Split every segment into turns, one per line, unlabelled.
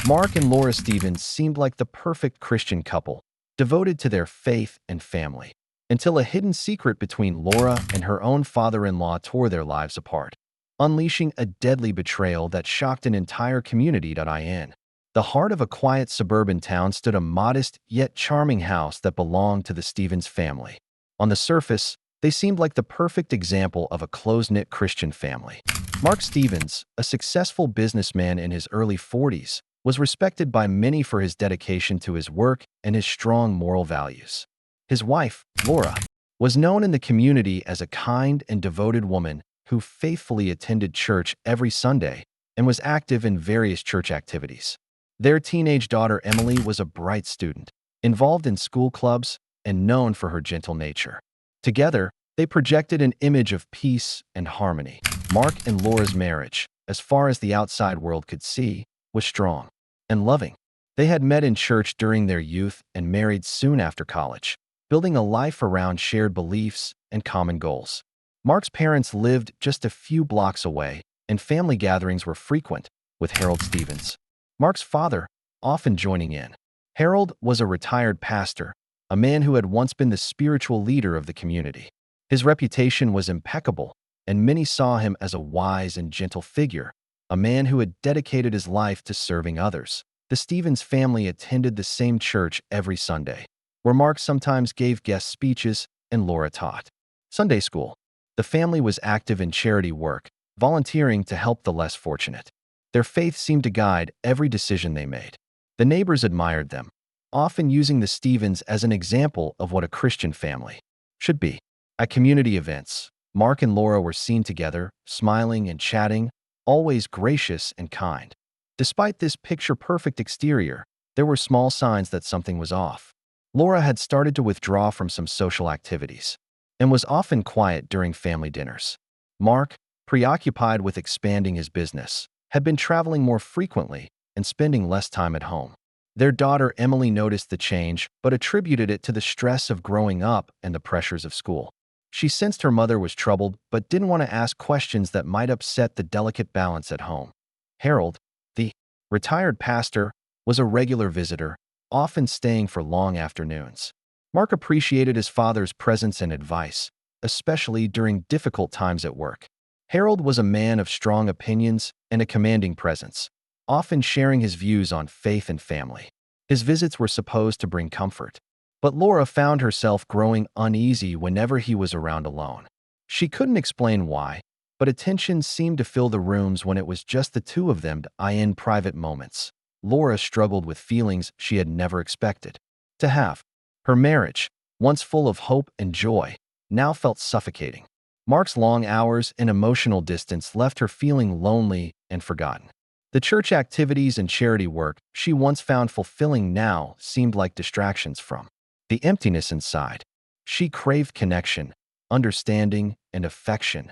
Mark and Laura Stevens seemed like the perfect Christian couple, devoted to their faith and family, until a hidden secret between Laura and her own father-in-law tore their lives apart, unleashing a deadly betrayal that shocked an entire community. In the heart of a quiet suburban town stood a modest yet charming house that belonged to the Stevens family. On the surface, they seemed like the perfect example of a close-knit Christian family. Mark Stevens, a successful businessman in his early 40s, was respected by many for his dedication to his work and his strong moral values. His wife, Laura, was known in the community as a kind and devoted woman who faithfully attended church every Sunday and was active in various church activities. Their teenage daughter, Emily, was a bright student, involved in school clubs, and known for her gentle nature. Together, they projected an image of peace and harmony. Mark and Laura's marriage, as far as the outside world could see, was strong and loving. They had met in church during their youth and married soon after college, building a life around shared beliefs and common goals. Mark's parents lived just a few blocks away, and family gatherings were frequent, with Harold Stevens, Mark's father, often joining in. Harold was a retired pastor, a man who had once been the spiritual leader of the community. His reputation was impeccable, and many saw him as a wise and gentle figure, a man who had dedicated his life to serving others. The Stevens family attended the same church every Sunday, where Mark sometimes gave guest speeches and Laura taught Sunday school. The family was active in charity work, volunteering to help the less fortunate. Their faith seemed to guide every decision they made. The neighbors admired them, often using the Stevens as an example of what a Christian family should be. At community events, Mark and Laura were seen together, smiling and chatting, always gracious and kind. Despite this picture-perfect exterior, there were small signs that something was off. Laura had started to withdraw from some social activities and was often quiet during family dinners. Mark, preoccupied with expanding his business, had been traveling more frequently and spending less time at home. Their daughter Emily noticed the change but attributed it to the stress of growing up and the pressures of school. She sensed her mother was troubled but didn't want to ask questions that might upset the delicate balance at home. Harold, the retired pastor, was a regular visitor, often staying for long afternoons. Mark appreciated his father's presence and advice, especially during difficult times at work. Harold was a man of strong opinions and a commanding presence, often sharing his views on faith and family. His visits were supposed to bring comfort, but Laura found herself growing uneasy whenever he was around alone. She couldn't explain why, but attention seemed to fill the rooms when it was just the two of them in private moments. Laura struggled with feelings she had never expected to have. Her marriage, once full of hope and joy, now felt suffocating. Mark's long hours and emotional distance left her feeling lonely and forgotten. The church activities and charity work she once found fulfilling now seemed like distractions from the emptiness inside. She craved connection, understanding, and affection,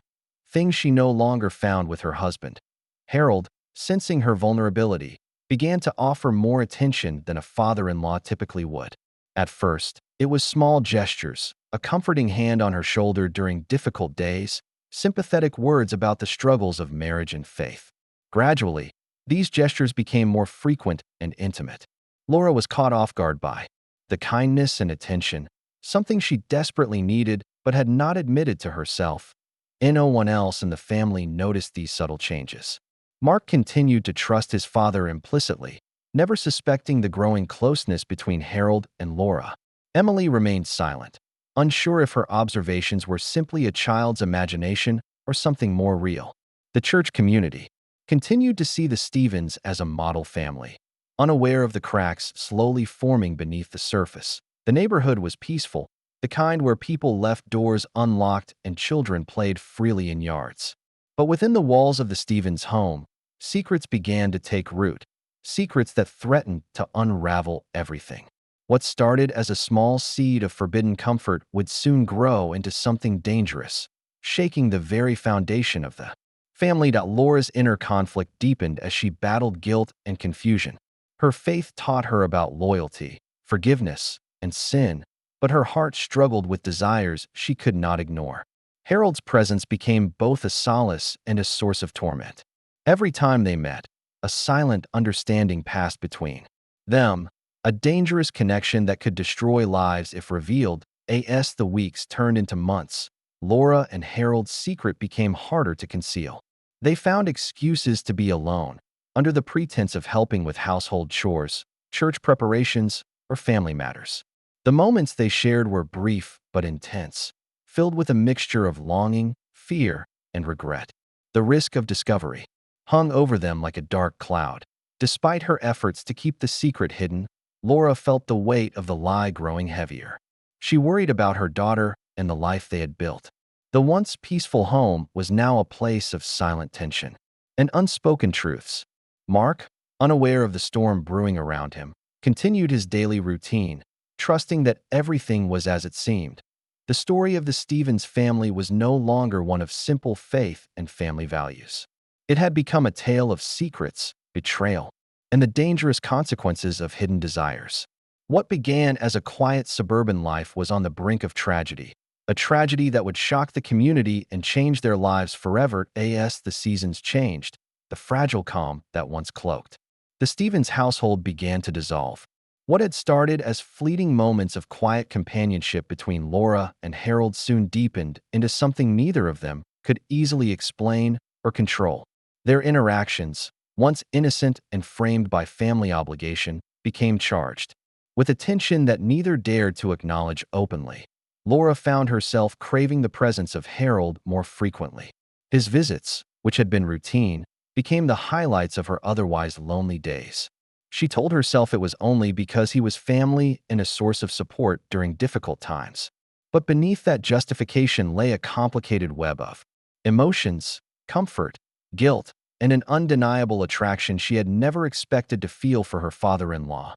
things she no longer found with her husband. Harold, sensing her vulnerability, began to offer more attention than a father-in-law typically would. At first, it was small gestures, a comforting hand on her shoulder during difficult days, sympathetic words about the struggles of marriage and faith. Gradually, these gestures became more frequent and intimate. Laura was caught off guard by the kindness and attention, something she desperately needed but had not admitted to herself. No one else in the family noticed these subtle changes. Mark continued to trust his father implicitly, never suspecting the growing closeness between Harold and Laura. Emily remained silent, unsure if her observations were simply a child's imagination or something more real. The church community continued to see the Stevens as a model family, unaware of the cracks slowly forming beneath the surface. The neighborhood was peaceful, the kind where people left doors unlocked and children played freely in yards. But within the walls of the Stevens home, secrets began to take root, secrets that threatened to unravel everything. What started as a small seed of forbidden comfort would soon grow into something dangerous, shaking the very foundation of the family. Laura's inner conflict deepened as she battled guilt and confusion. Her faith taught her about loyalty, forgiveness, and sin, but her heart struggled with desires she could not ignore. Harold's presence became both a solace and a source of torment. Every time they met, a silent understanding passed between them, a dangerous connection that could destroy lives if revealed. As the weeks turned into months, Laura and Harold's secret became harder to conceal. They found excuses to be alone, under the pretense of helping with household chores, church preparations, or family matters. The moments they shared were brief but intense, filled with a mixture of longing, fear, and regret. The risk of discovery hung over them like a dark cloud. Despite her efforts to keep the secret hidden, Laura felt the weight of the lie growing heavier. She worried about her daughter and the life they had built. The once peaceful home was now a place of silent tension and unspoken truths. Mark, unaware of the storm brewing around him, continued his daily routine, trusting that everything was as it seemed. The story of the Stevens family was no longer one of simple faith and family values. It had become a tale of secrets, betrayal, and the dangerous consequences of hidden desires. What began as a quiet suburban life was on the brink of tragedy, a tragedy that would shock the community and change their lives forever. As the seasons changed, the fragile calm that once cloaked the Stevens household began to dissolve. What had started as fleeting moments of quiet companionship between Laura and Harold soon deepened into something neither of them could easily explain or control. Their interactions, once innocent and framed by family obligation, became charged with a tension that neither dared to acknowledge openly. Laura found herself craving the presence of Harold more frequently. His visits, which had been routine, became the highlights of her otherwise lonely days. She told herself it was only because he was family and a source of support during difficult times. But beneath that justification lay a complicated web of emotions, comfort, guilt, and an undeniable attraction she had never expected to feel for her father-in-law.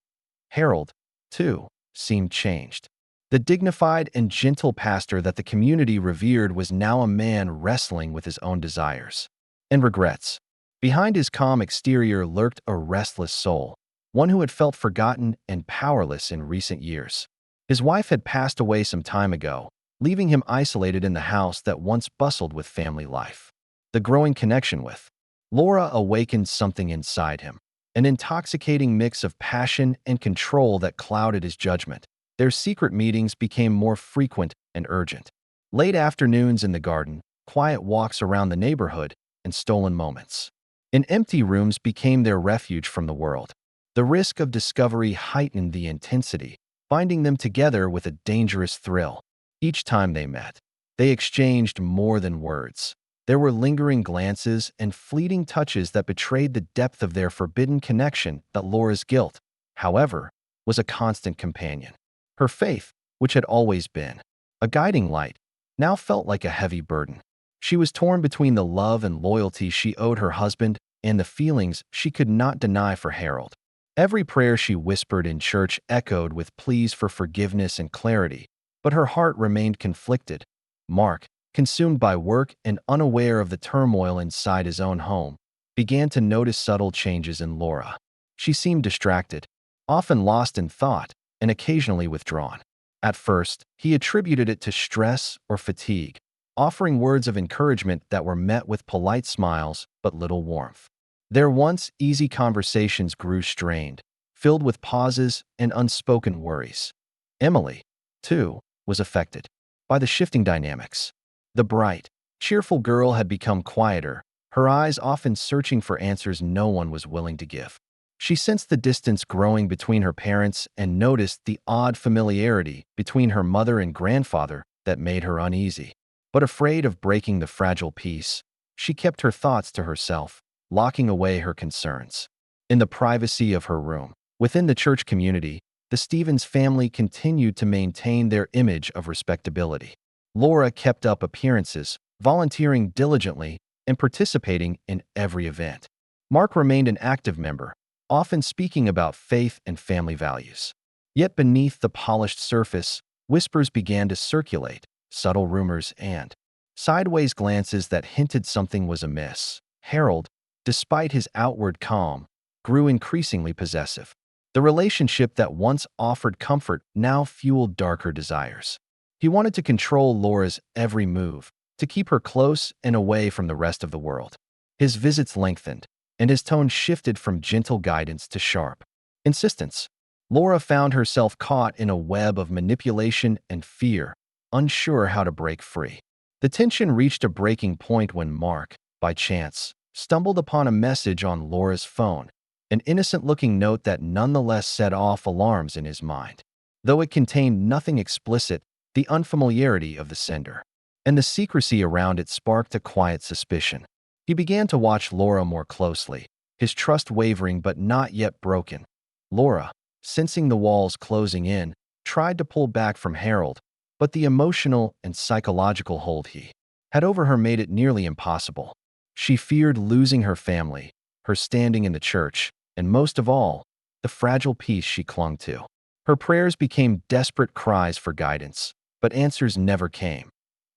Harold, too, seemed changed. The dignified and gentle pastor that the community revered was now a man wrestling with his own desires and regrets. Behind his calm exterior lurked a restless soul, one who had felt forgotten and powerless in recent years. His wife had passed away some time ago, leaving him isolated in the house that once bustled with family life. The growing connection with Laura awakened something inside him, an intoxicating mix of passion and control that clouded his judgment. Their secret meetings became more frequent and urgent. Late afternoons in the garden, quiet walks around the neighborhood, and stolen moments in empty rooms became their refuge from the world. The risk of discovery heightened the intensity, binding them together with a dangerous thrill. Each time they met, they exchanged more than words. There were lingering glances and fleeting touches that betrayed the depth of their forbidden connection. That Laura's guilt, however, was a constant companion. Her faith, which had always been a guiding light, now felt like a heavy burden. She was torn between the love and loyalty she owed her husband and the feelings she could not deny for Harold. Every prayer she whispered in church echoed with pleas for forgiveness and clarity, but her heart remained conflicted. Mark, consumed by work and unaware of the turmoil inside his own home, began to notice subtle changes in Laura. She seemed distracted, often lost in thought, and occasionally withdrawn. At first, he attributed it to stress or fatigue, offering words of encouragement that were met with polite smiles but little warmth. Their once easy conversations grew strained, filled with pauses and unspoken worries. Emily, too, was affected by the shifting dynamics. The bright, cheerful girl had become quieter, her eyes often searching for answers no one was willing to give. She sensed the distance growing between her parents and noticed the odd familiarity between her mother and grandfather that made her uneasy. But afraid of breaking the fragile peace, she kept her thoughts to herself, locking away her concerns. In the privacy of her room, within the church community, the Stevens family continued to maintain their image of respectability. Laura kept up appearances, volunteering diligently and participating in every event. Mark remained an active member, often speaking about faith and family values. Yet beneath the polished surface, whispers began to circulate, subtle rumors and sideways glances that hinted something was amiss. Harold, despite his outward calm, grew increasingly possessive. The relationship that once offered comfort now fueled darker desires. He wanted to control Laura's every move, to keep her close and away from the rest of the world. His visits lengthened, and his tone shifted from gentle guidance to sharp insistence. Laura found herself caught in a web of manipulation and fear, unsure how to break free. The tension reached a breaking point when Mark, by chance, stumbled upon a message on Laura's phone, an innocent-looking note that nonetheless set off alarms in his mind. Though it contained nothing explicit, the unfamiliarity of the sender and the secrecy around it sparked a quiet suspicion. He began to watch Laura more closely, his trust wavering but not yet broken. Laura, sensing the walls closing in, tried to pull back from Harold, but the emotional and psychological hold he had over her made it nearly impossible. She feared losing her family, her standing in the church, and most of all, the fragile peace she clung to. Her prayers became desperate cries for guidance, but answers never came.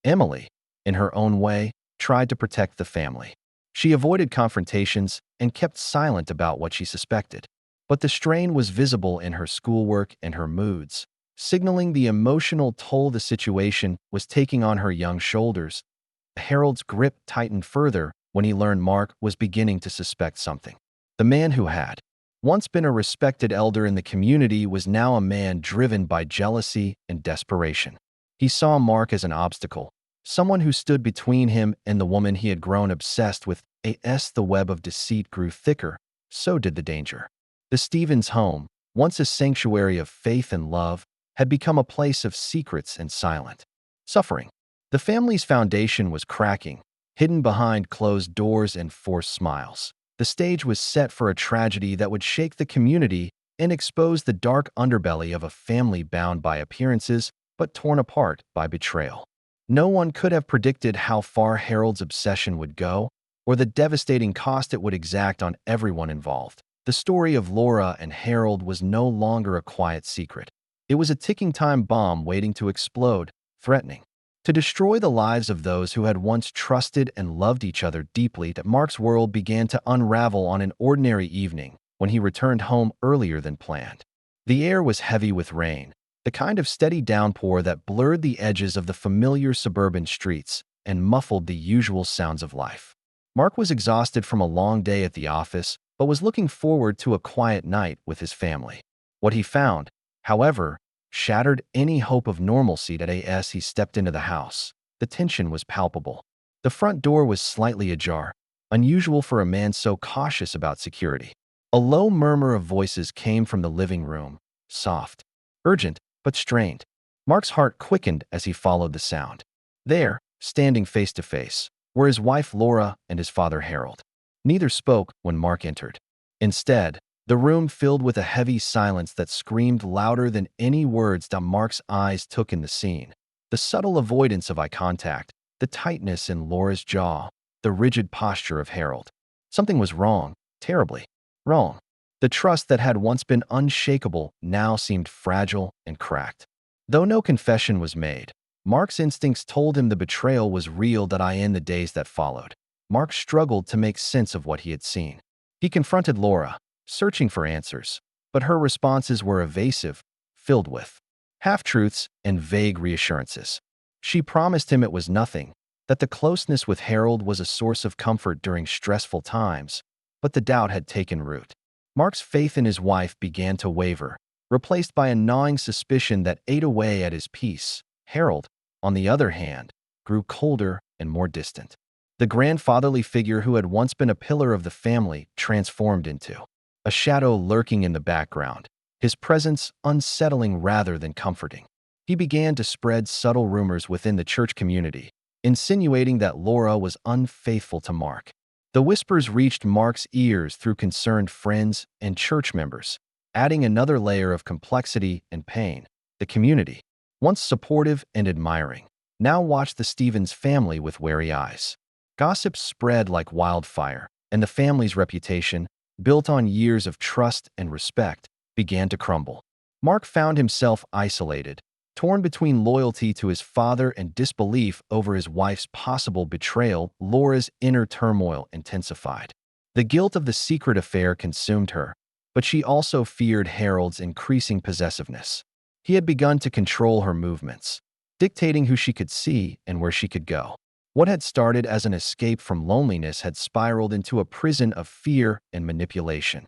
Emily, in her own way, tried to protect the family. She avoided confrontations and kept silent about what she suspected. But the strain was visible in her schoolwork and her moods, signaling the emotional toll the situation was taking on her young shoulders. Harold's grip tightened further when he learned Mark was beginning to suspect something. The man who had once been a respected elder in the community was now a man driven by jealousy and desperation. He saw Mark as an obstacle, someone who stood between him and the woman he had grown obsessed with. As the web of deceit grew thicker, so did the danger. The Stevens home, once a sanctuary of faith and love, had become a place of secrets and silent suffering. The family's foundation was cracking, hidden behind closed doors and forced smiles. The stage was set for a tragedy that would shake the community and expose the dark underbelly of a family bound by appearances but torn apart by betrayal. No one could have predicted how far Harold's obsession would go or the devastating cost it would exact on everyone involved. The story of Laura and Harold was no longer a quiet secret. It was a ticking time bomb waiting to explode, threatening to destroy the lives of those who had once trusted and loved each other deeply. That Mark's world began to unravel on an ordinary evening when he returned home earlier than planned. The air was heavy with rain, the kind of steady downpour that blurred the edges of the familiar suburban streets and muffled the usual sounds of life. Mark was exhausted from a long day at the office, but was looking forward to a quiet night with his family. What he found, however, shattered any hope of normalcy. As he stepped into the house, the tension was palpable. The front door was slightly ajar, unusual for a man so cautious about security. A low murmur of voices came from the living room, soft, urgent, but strained. Mark's heart quickened as he followed the sound. There, standing face to face, were his wife Laura and his father Harold. Neither spoke when Mark entered. Instead, the room filled with a heavy silence that screamed louder than any words that Mark's eyes took in the scene. The subtle avoidance of eye contact, the tightness in Laura's jaw, the rigid posture of Harold. Something was wrong, terribly wrong. The trust that had once been unshakable now seemed fragile and cracked. Though no confession was made, Mark's instincts told him the betrayal was real. In the days that followed, Mark struggled to make sense of what he had seen. He confronted Laura, searching for answers, but her responses were evasive, filled with half-truths and vague reassurances. She promised him it was nothing, that the closeness with Harold was a source of comfort during stressful times, but the doubt had taken root. Mark's faith in his wife began to waver, replaced by a gnawing suspicion that ate away at his peace. Harold, on the other hand, grew colder and more distant. The grandfatherly figure who had once been a pillar of the family transformed into a shadow lurking in the background, his presence unsettling rather than comforting. He began to spread subtle rumors within the church community, insinuating that Laura was unfaithful to Mark. The whispers reached Mark's ears through concerned friends and church members, adding another layer of complexity and pain. The community, once supportive and admiring, now watched the Stevens family with wary eyes. Gossip spread like wildfire, and the family's reputation, built on years of trust and respect, began to crumble. Mark found himself isolated, torn between loyalty to his father and disbelief over his wife's possible betrayal. Laura's inner turmoil intensified. The guilt of the secret affair consumed her, but she also feared Harold's increasing possessiveness. He had begun to control her movements, dictating who she could see and where she could go. What had started as an escape from loneliness had spiraled into a prison of fear and manipulation.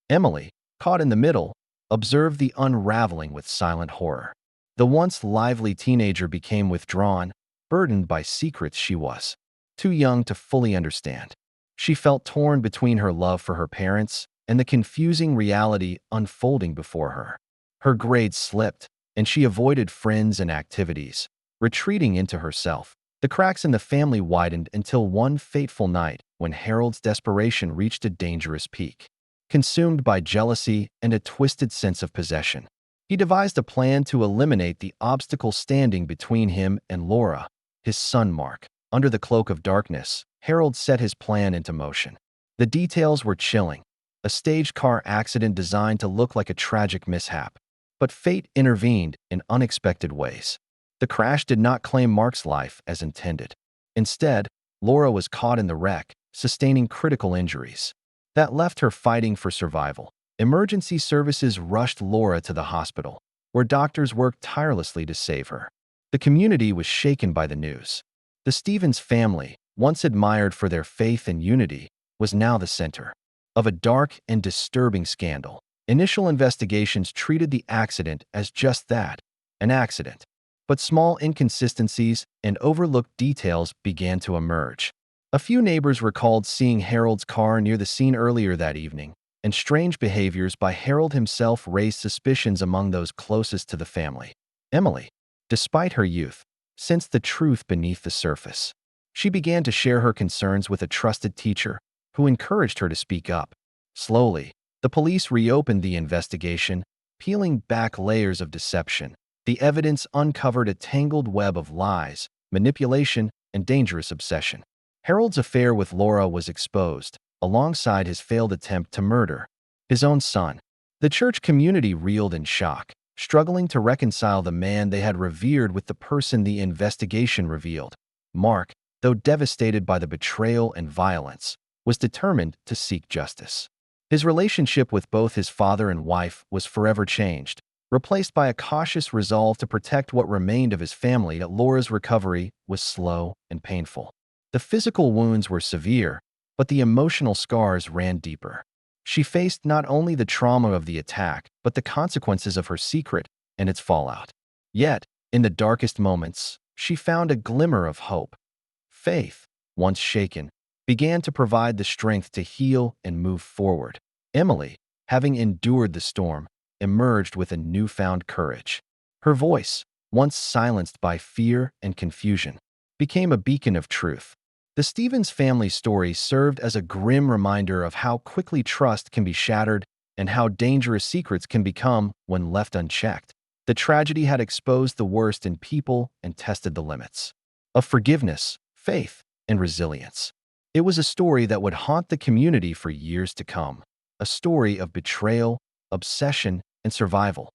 Emily, caught in the middle, observed the unraveling with silent horror. The once lively teenager became withdrawn, burdened by secrets she was too young to fully understand. She felt torn between her love for her parents and the confusing reality unfolding before her. Her grades slipped, and she avoided friends and activities, retreating into herself. The cracks in the family widened until one fateful night when Harold's desperation reached a dangerous peak. Consumed by jealousy and a twisted sense of possession, he devised a plan to eliminate the obstacle standing between him and Laura, his son Mark. Under the cloak of darkness, Harold set his plan into motion. The details were chilling. A staged car accident designed to look like a tragic mishap. But fate intervened in unexpected ways. The crash did not claim Mark's life as intended. Instead, Laura was caught in the wreck, sustaining critical injuries. That left her fighting for survival. Emergency services rushed Laura to the hospital, where doctors worked tirelessly to save her. The community was shaken by the news. The Stevens family, once admired for their faith and unity, was now the center of a dark and disturbing scandal. Initial investigations treated the accident as just that, an accident. But small inconsistencies and overlooked details began to emerge. A few neighbors recalled seeing Harold's car near the scene earlier that evening, and strange behaviors by Harold himself raised suspicions among those closest to the family. Emily, despite her youth, sensed the truth beneath the surface. She began to share her concerns with a trusted teacher, who encouraged her to speak up. Slowly, the police reopened the investigation, peeling back layers of deception. The evidence uncovered a tangled web of lies, manipulation, and dangerous obsession. Harold's affair with Laura was exposed, alongside his failed attempt to murder his own son. The church community reeled in shock, struggling to reconcile the man they had revered with the person the investigation revealed. Mark, though devastated by the betrayal and violence, was determined to seek justice. His relationship with both his father and wife was forever changed, replaced by a cautious resolve to protect what remained of his family. Laura's recovery was slow and painful. The physical wounds were severe, but the emotional scars ran deeper. She faced not only the trauma of the attack, but the consequences of her secret and its fallout. Yet, in the darkest moments, she found a glimmer of hope. Faith, once shaken, began to provide the strength to heal and move forward. Emily, having endured the storm, emerged with a newfound courage. Her voice, once silenced by fear and confusion, became a beacon of truth. The Stevens family story served as a grim reminder of how quickly trust can be shattered and how dangerous secrets can become when left unchecked. The tragedy had exposed the worst in people and tested the limits of forgiveness, faith, and resilience. It was a story that would haunt the community for years to come, a story of betrayal, obsession, and survival.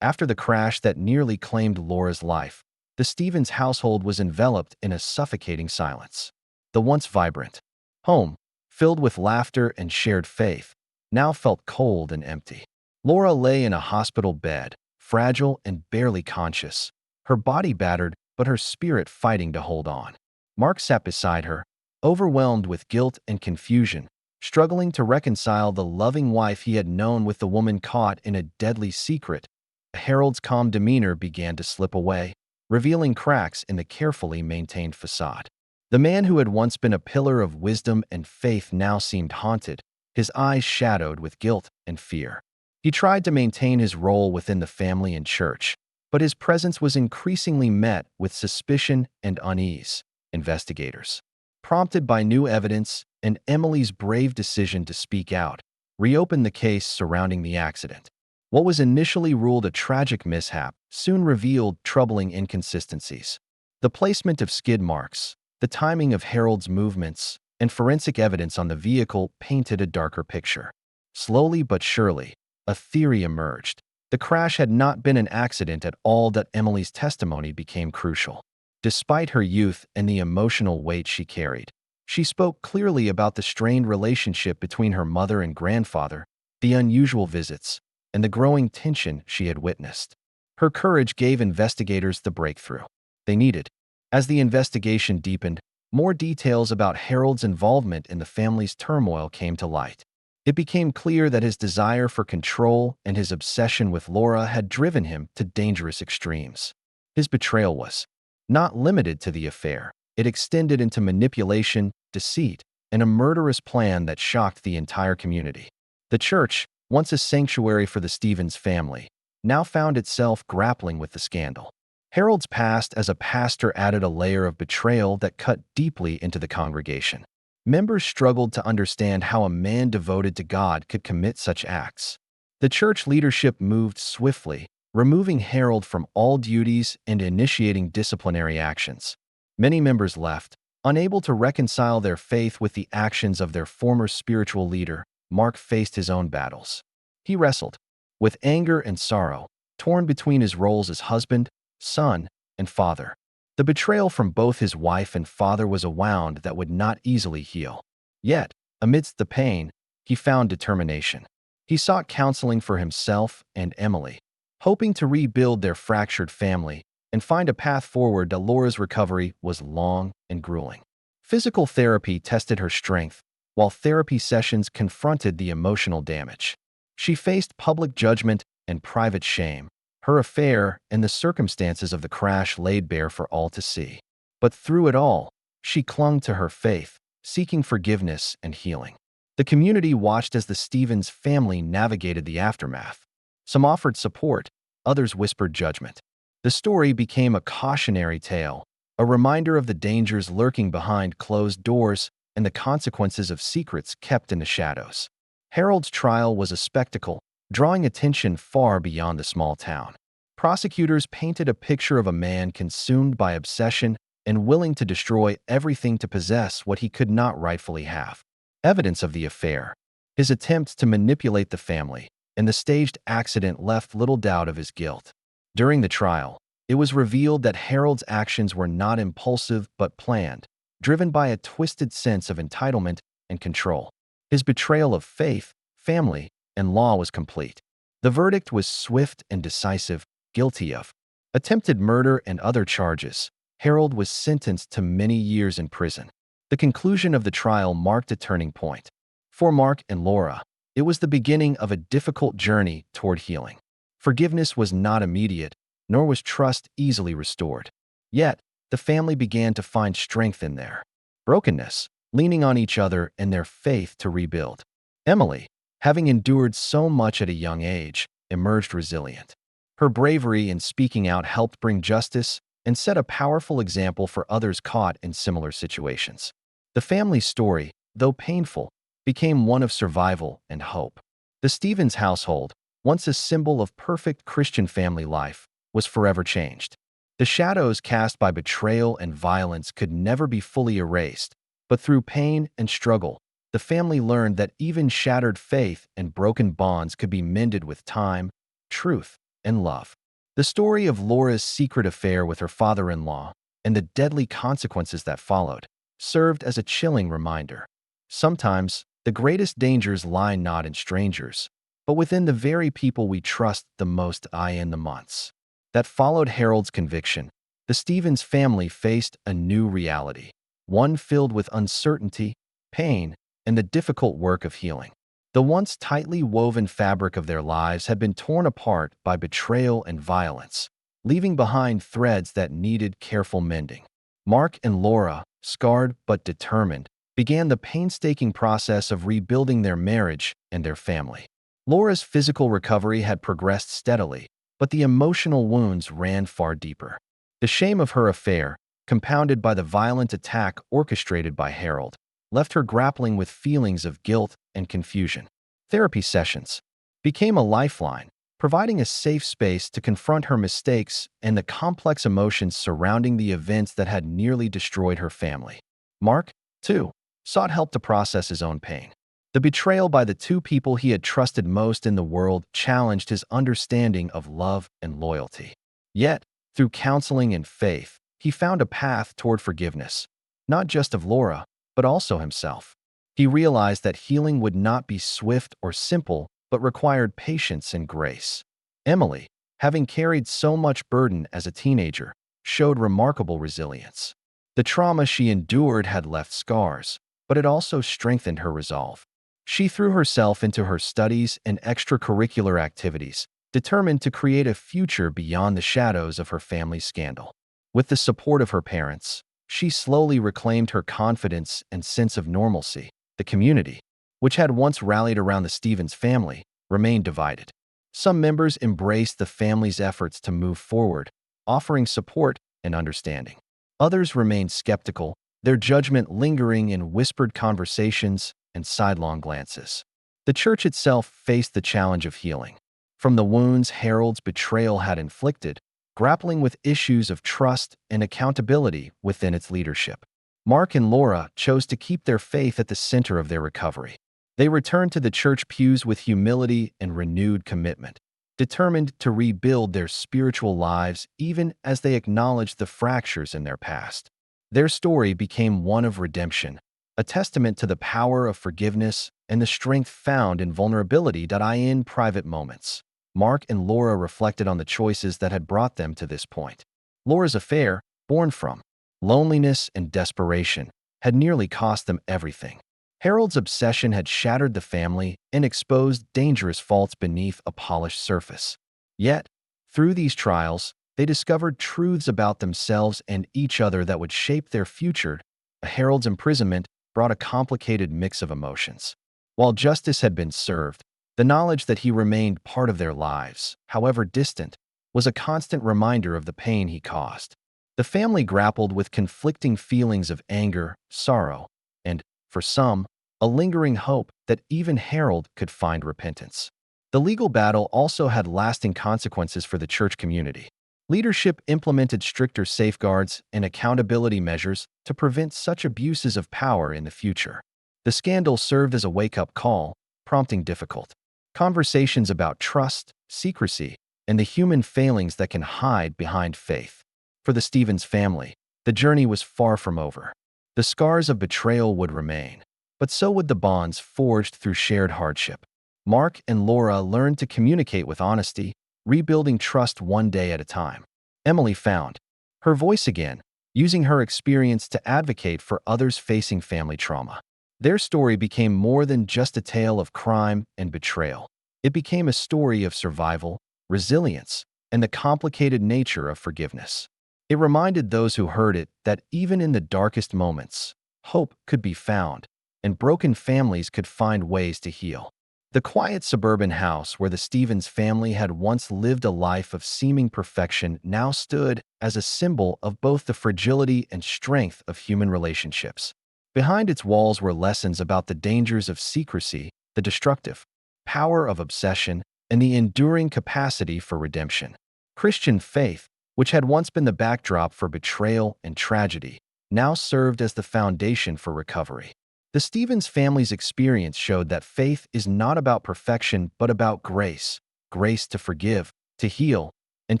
After the crash that nearly claimed Laura's life, the Stevens household was enveloped in a suffocating silence. The once vibrant home, filled with laughter and shared faith, now felt cold and empty. Laura lay in a hospital bed, fragile and barely conscious, her body battered but her spirit fighting to hold on. Mark sat beside her, overwhelmed with guilt and confusion, struggling to reconcile the loving wife he had known with the woman caught in a deadly secret. Harold's calm demeanor began to slip away, revealing cracks in the carefully maintained facade. The man who had once been a pillar of wisdom and faith now seemed haunted, his eyes shadowed with guilt and fear. He tried to maintain his role within the family and church, but his presence was increasingly met with suspicion and unease. Investigators, prompted by new evidence and Emily's brave decision to speak out, reopened the case surrounding the accident. What was initially ruled a tragic mishap soon revealed troubling inconsistencies. The placement of skid marks, the timing of Harold's movements, and forensic evidence on the vehicle painted a darker picture. Slowly but surely, a theory emerged. The crash had not been an accident at all. That Emily's testimony became crucial. Despite her youth and the emotional weight she carried, she spoke clearly about the strained relationship between her mother and grandfather, the unusual visits, and the growing tension she had witnessed. Her courage gave investigators the breakthrough they needed. As the investigation deepened, more details about Harold's involvement in the family's turmoil came to light. It became clear that his desire for control and his obsession with Laura had driven him to dangerous extremes. His betrayal was not limited to the affair. It extended into manipulation, deceit, and a murderous plan that shocked the entire community. The church, once a sanctuary for the Stevens family, now found itself grappling with the scandal. Harold's past as a pastor added a layer of betrayal that cut deeply into the congregation. Members struggled to understand how a man devoted to God could commit such acts. The church leadership moved swiftly, removing Harold from all duties and initiating disciplinary actions. Many members left, unable to reconcile their faith with the actions of their former spiritual leader. Mark faced his own battles. He wrestled with anger and sorrow, torn between his roles as husband, son, and father. The betrayal from both his wife and father was a wound that would not easily heal. Yet, amidst the pain, he found determination. He sought counseling for himself and Emily, hoping to rebuild their fractured family and find a path forward. Laura's recovery was long and grueling. Physical therapy tested her strength, while therapy sessions confronted the emotional damage. She faced public judgment and private shame. Her affair and the circumstances of the crash laid bare for all to see. But through it all, she clung to her faith, seeking forgiveness and healing. The community watched as the Stevens family navigated the aftermath. Some offered support, others whispered judgment. The story became a cautionary tale, a reminder of the dangers lurking behind closed doors and the consequences of secrets kept in the shadows. Harold's trial was a spectacle, drawing attention far beyond the small town. Prosecutors painted a picture of a man consumed by obsession and willing to destroy everything to possess what he could not rightfully have. Evidence of the affair, his attempts to manipulate the family, and the staged accident left little doubt of his guilt. During the trial, it was revealed that Harold's actions were not impulsive but planned, driven by a twisted sense of entitlement and control. His betrayal of faith, family, and law was complete. The verdict was swift and decisive, guilty of attempted murder and other charges. Harold was sentenced to many years in prison. The conclusion of the trial marked a turning point. For Mark and Laura, it was the beginning of a difficult journey toward healing. Forgiveness was not immediate, nor was trust easily restored. Yet, the family began to find strength in their brokenness, leaning on each other and their faith to rebuild. Emily, having endured so much at a young age, emerged resilient. Her bravery in speaking out helped bring justice and set a powerful example for others caught in similar situations. The family's story, though painful, became one of survival and hope. The Stevens household, once a symbol of perfect Christian family life, was forever changed. The shadows cast by betrayal and violence could never be fully erased, but through pain and struggle, the family learned that even shattered faith and broken bonds could be mended with time, truth, and love. The story of Laura's secret affair with her father-in-law and the deadly consequences that followed served as a chilling reminder. Sometimes, the greatest dangers lie not in strangers, but within the very people we trust the most. In the months that followed Harold's conviction, the Stevens family faced a new reality, one filled with uncertainty, pain, and the difficult work of healing. The once tightly woven fabric of their lives had been torn apart by betrayal and violence, leaving behind threads that needed careful mending. Mark and Laura, scarred but determined, began the painstaking process of rebuilding their marriage and their family. Laura's physical recovery had progressed steadily, but the emotional wounds ran far deeper. The shame of her affair, compounded by the violent attack orchestrated by Harold, left her grappling with feelings of guilt and confusion. Therapy sessions became a lifeline, providing a safe space to confront her mistakes and the complex emotions surrounding the events that had nearly destroyed her family. Mark, too, sought help to process his own pain. The betrayal by the two people he had trusted most in the world challenged his understanding of love and loyalty. Yet, through counseling and faith, he found a path toward forgiveness, not just of Laura, but also himself. He realized that healing would not be swift or simple, but required patience and grace. Emily, having carried so much burden as a teenager, showed remarkable resilience. The trauma she endured had left scars, but it also strengthened her resolve. She threw herself into her studies and extracurricular activities, determined to create a future beyond the shadows of her family's scandal. With the support of her parents, she slowly reclaimed her confidence and sense of normalcy. The community, which had once rallied around the Stevens family, remained divided. Some members embraced the family's efforts to move forward, offering support and understanding. Others remained skeptical, their judgment lingering in whispered conversations and sidelong glances. The church itself faced the challenge of healing. From the wounds Harold's betrayal had inflicted, grappling with issues of trust and accountability within its leadership. Mark and Laura chose to keep their faith at the center of their recovery. They returned to the church pews with humility and renewed commitment, determined to rebuild their spiritual lives even as they acknowledged the fractures in their past. Their story became one of redemption, a testament to the power of forgiveness and the strength found in vulnerability. In private moments, Mark and Laura reflected on the choices that had brought them to this point. Laura's affair, born from loneliness and desperation, had nearly cost them everything. Harold's obsession had shattered the family and exposed dangerous faults beneath a polished surface. Yet, through these trials, they discovered truths about themselves and each other that would shape their future. Harold's imprisonment brought a complicated mix of emotions. While justice had been served, the knowledge that he remained part of their lives, however distant, was a constant reminder of the pain he caused. The family grappled with conflicting feelings of anger, sorrow, and, for some, a lingering hope that even Harold could find repentance. The legal battle also had lasting consequences for the church community. Leadership implemented stricter safeguards and accountability measures to prevent such abuses of power in the future. The scandal served as a wake-up call, prompting difficult conversations about trust, secrecy, and the human failings that can hide behind faith. For the Stevens family, the journey was far from over. The scars of betrayal would remain, but so would the bonds forged through shared hardship. Mark and Laura learned to communicate with honesty, rebuilding trust one day at a time. Emily found her voice again, using her experience to advocate for others facing family trauma. Their story became more than just a tale of crime and betrayal. It became a story of survival, resilience, and the complicated nature of forgiveness. It reminded those who heard it that even in the darkest moments, hope could be found, and broken families could find ways to heal. The quiet suburban house where the Stevens family had once lived a life of seeming perfection now stood as a symbol of both the fragility and strength of human relationships. Behind its walls were lessons about the dangers of secrecy, the destructive power of obsession, and the enduring capacity for redemption. Christian faith, which had once been the backdrop for betrayal and tragedy, now served as the foundation for recovery. The Stevens family's experience showed that faith is not about perfection but about grace, grace to forgive, to heal, and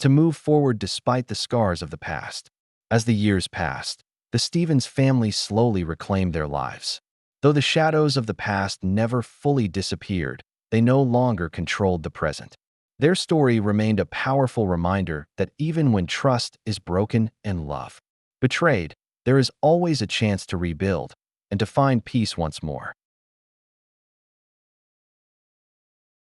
to move forward despite the scars of the past. As the years passed, the Stevens family slowly reclaimed their lives. Though the shadows of the past never fully disappeared, they no longer controlled the present. Their story remained a powerful reminder that even when trust is broken and love betrayed, there is always a chance to rebuild and to find peace once more.